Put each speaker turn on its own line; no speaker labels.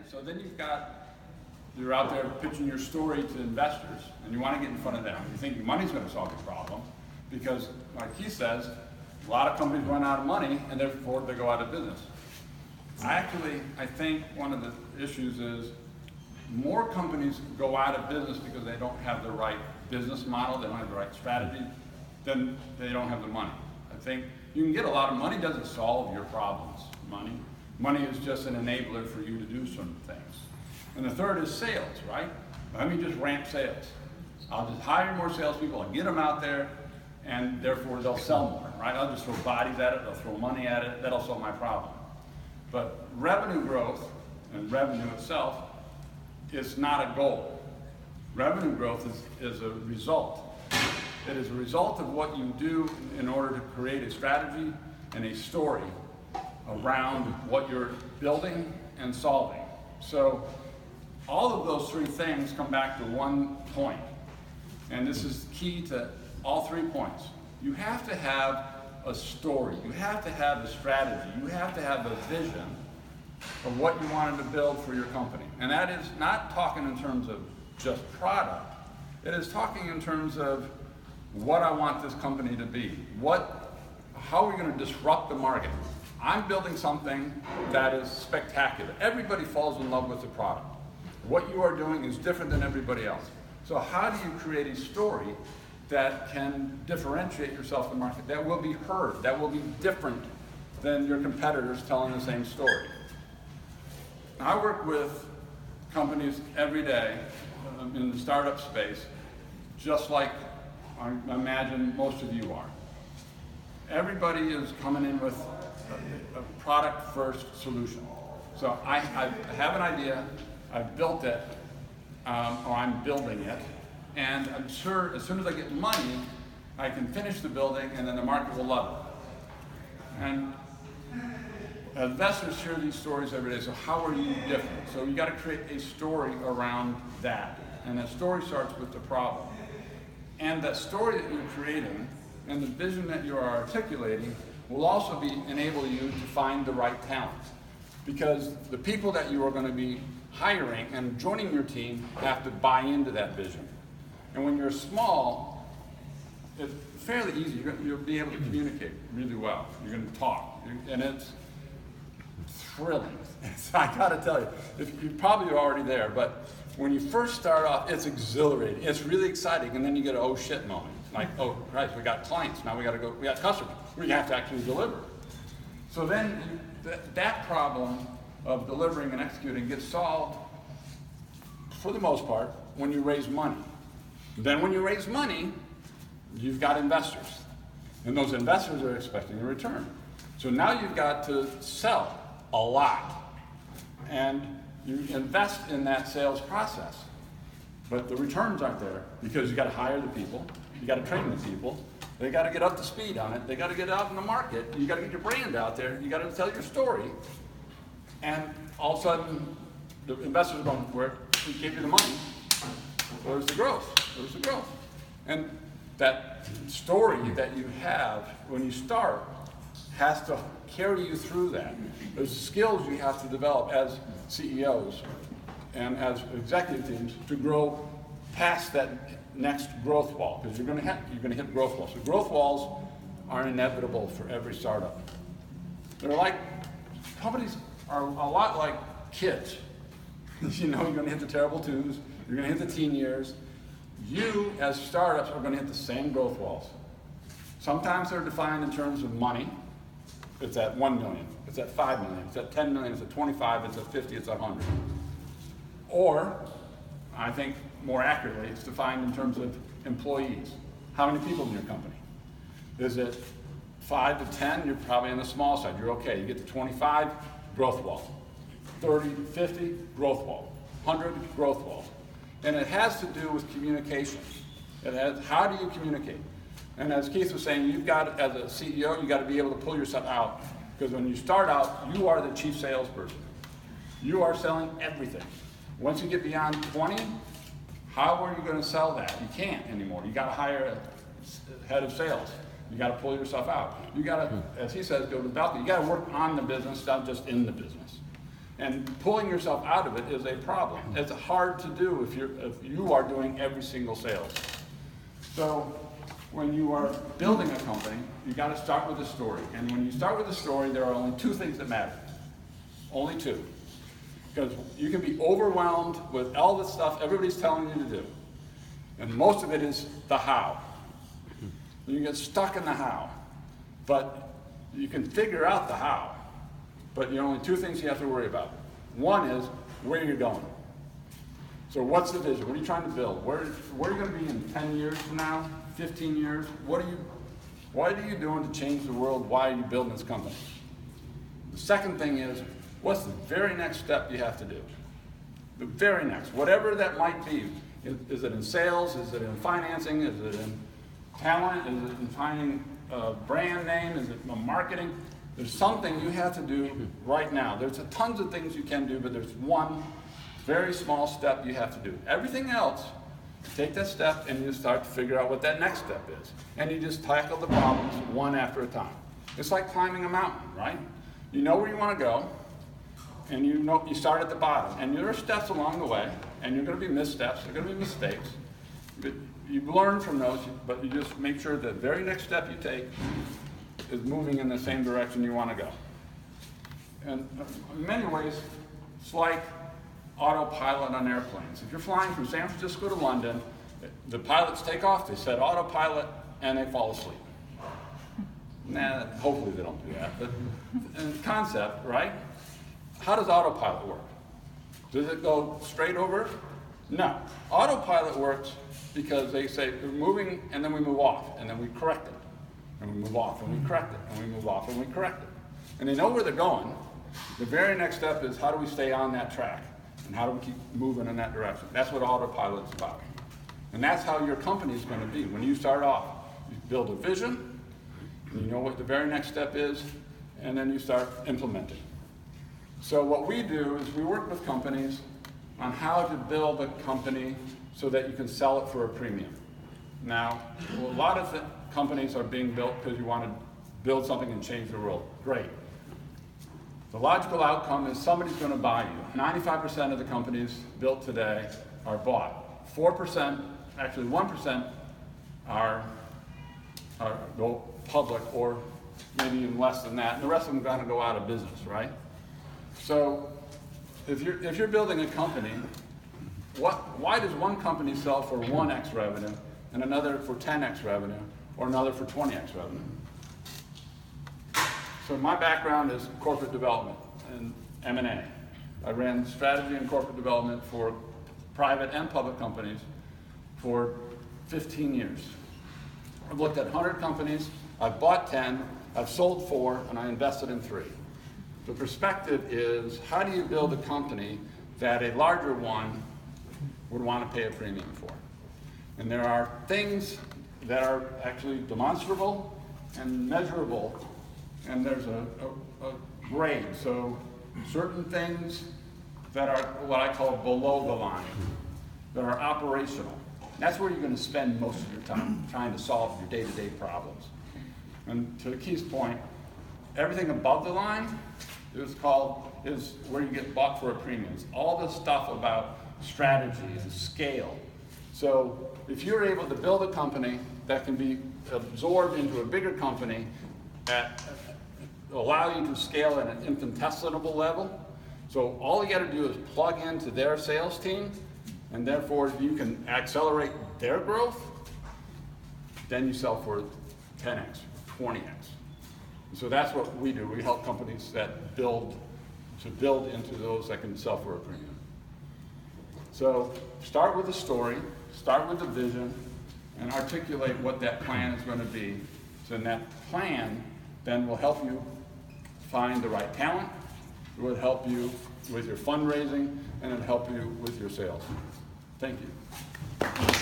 So then you're out there pitching your story to investors, and you want to get in front of them. You think your money's going to solve your problem, because like he says, a lot of companies run out of money, and therefore they go out of business. I think one of the issues is more companies go out of business because they don't have the right business model, they don't have the right strategy, then they don't have the money. I think you can get a lot of money, doesn't solve your problems. Money is just an enabler for you to do some things. And the third is sales, right? Let me just ramp sales. I'll just hire more salespeople and get them out there, and therefore they'll sell more, right? I'll just throw bodies at it, they'll throw money at it, that'll solve my problem. But revenue growth and revenue itself is not a goal. Revenue growth is a result. It is a result of what you do in order to create a strategy and a story around what you're building and solving. So all of those three things come back to one point. And this is key to all 3 points. You have to have a story. You have to have a strategy. You have to have a vision of what you wanted to build for your company. And that is not talking in terms of just product. It is talking in terms of what I want this company to be. How are we going to disrupt the market? I'm building something that is spectacular. Everybody falls in love with the product. What you are doing is different than everybody else. So how do you create a story that can differentiate yourself in the market, that will be heard, that will be different than your competitors telling the same story? I work with companies every day in the startup space, just like I imagine most of you are. Everybody is coming in with a product-first solution. So I have an idea, I've built it, or I'm building it, and I'm sure as soon as I get money, I can finish the building and then the market will love it. And investors hear these stories every day, so how are you different? So you got to create a story around that. And that story starts with the problem. And that story that you're creating and the vision that you are articulating will also enable you to find the right talent. Because the people that you are going to be hiring and joining your team have to buy into that vision. And when you're small, it's fairly easy. You'll be able to communicate really well. You're going to talk. And it's thrilling. I got to tell you, you're probably already there, but when you first start off, it's exhilarating. It's really exciting. And then you get an oh shit moment. Like, oh, Christ, we got clients. Now we got customers. We have to actually deliver. So then that problem of delivering and executing gets solved, for the most part, when you raise money. Then when you raise money, you've got investors. And those investors are expecting a return. So now you've got to sell a lot. And you invest in that sales process. But the returns aren't there because you got to hire the people, you got to train the people, they got to get up to speed on it, they got to get out in the market, you got to get your brand out there, you got to tell your story. And all of a sudden, the investors are going, where we gave you the money, where's the growth? Where's the growth? And that story that you have when you start has to carry you through that. There's skills you have to develop as CEOs and as executive teams to grow past that next growth wall, because you're going to hit growth walls. So growth walls are inevitable for every startup. Companies are a lot like kids. You know, you're going to hit the terrible twos, you're going to hit the teen years. You, as startups, are going to hit the same growth walls. Sometimes they're defined in terms of money. It's at 1 million, it's at 5 million, it's at 10 million, it's at 25, it's at 50, it's at 100. Or, I think more accurately, it's defined in terms of employees. How many people in your company? Is it 5 to 10? You're probably on the small side, you're okay. You get to 25, growth wall. 30 to 50, growth wall. 100, growth wall. And it has to do with communication. How do you communicate? And as Keith was saying, you've got, as a CEO, you've got to be able to pull yourself out. Because when you start out, you are the chief salesperson. You are selling everything. Once you get beyond 20, how are you going to sell that? You can't anymore. You got to hire a head of sales. You got to pull yourself out. You got to, as he says, go to the balcony. You got to work on the business, not just in the business. And pulling yourself out of it is a problem. It's hard to do if you are doing every single sales. So when you are building a company, you got to start with a story. And when you start with a story, there are only two things that matter. Only two. Because you can be overwhelmed with all the stuff everybody's telling you to do. And most of it is the how. You get stuck in the how. But you can figure out the how. But there are only two things you have to worry about. One is where you're going. So what's the vision? What are you trying to build? Where are you going to be in 10 years from now, 15 years? What are you doing to change the world? Why are you building this company? The second thing is, what's the very next step you have to do? The very next, whatever that might be. Is it in sales? Is it in financing? Is it in talent? Is it in finding a brand name? Is it in marketing? There's something you have to do right now. There's tons of things you can do, but there's one very small step you have to do. Everything else, you take that step and you start to figure out what that next step is. And you just tackle the problems one after a time. It's like climbing a mountain, right? You know where you want to go, and you start at the bottom. And there are steps along the way, and you're going to be missteps, there are going to be mistakes. But you learn from those, but you just make sure the very next step you take is moving in the same direction you want to go. And in many ways, it's like autopilot on airplanes. If you're flying from San Francisco to London, the pilots take off, they set autopilot, and they fall asleep. Nah, hopefully they don't do that, but in concept, right? How does autopilot work? Does it go straight over? No. Autopilot works because they say we're moving, and then we move off, and then we correct it. And we move off, and we correct it, and we move off, and we correct it. And they know where they're going. The very next step is how do we stay on that track? And how do we keep moving in that direction? That's what autopilot's about. And that's how your company is going to be. When you start off, you build a vision, and you know what the very next step is, and then you start implementing. So what we do is we work with companies on how to build a company so that you can sell it for a premium. Now, a lot of companies are being built because you want to build something and change the world. Great. The logical outcome is somebody's going to buy you. 95% of the companies built today are bought. 4%, actually 1%, are go public, or maybe even less than that. And the rest of them are going to go out of business, right? So if you're building a company, why does one company sell for 1x revenue and another for 10x revenue, or another for 20x revenue? So my background is corporate development and M&A. I ran strategy and corporate development for private and public companies for 15 years. I've looked at 100 companies, I've bought 10, I've sold 4, and I invested in 3. The perspective is, how do you build a company that a larger one would want to pay a premium for? And there are things that are actually demonstrable and measurable, and there's a grade. So certain things that are what I call below the line, that are operational. That's where you're going to spend most of your time, trying to solve your day-to-day problems. And to Keith's point, everything above the line is where you get bought for a premium. It's all this stuff about strategy and scale. So if you're able to build a company that can be absorbed into a bigger company that allow you to scale at an infinitesimal level, so all you got to do is plug into their sales team, and therefore you can accelerate their growth, then you sell for 10x, 20x. So that's what we do. We help companies that build into those that can sell for a premium. So start with the story, start with the vision, and articulate what that plan is going to be. So then that plan then will help you find the right talent, it will help you with your fundraising, and it'll help you with your sales. Thank you.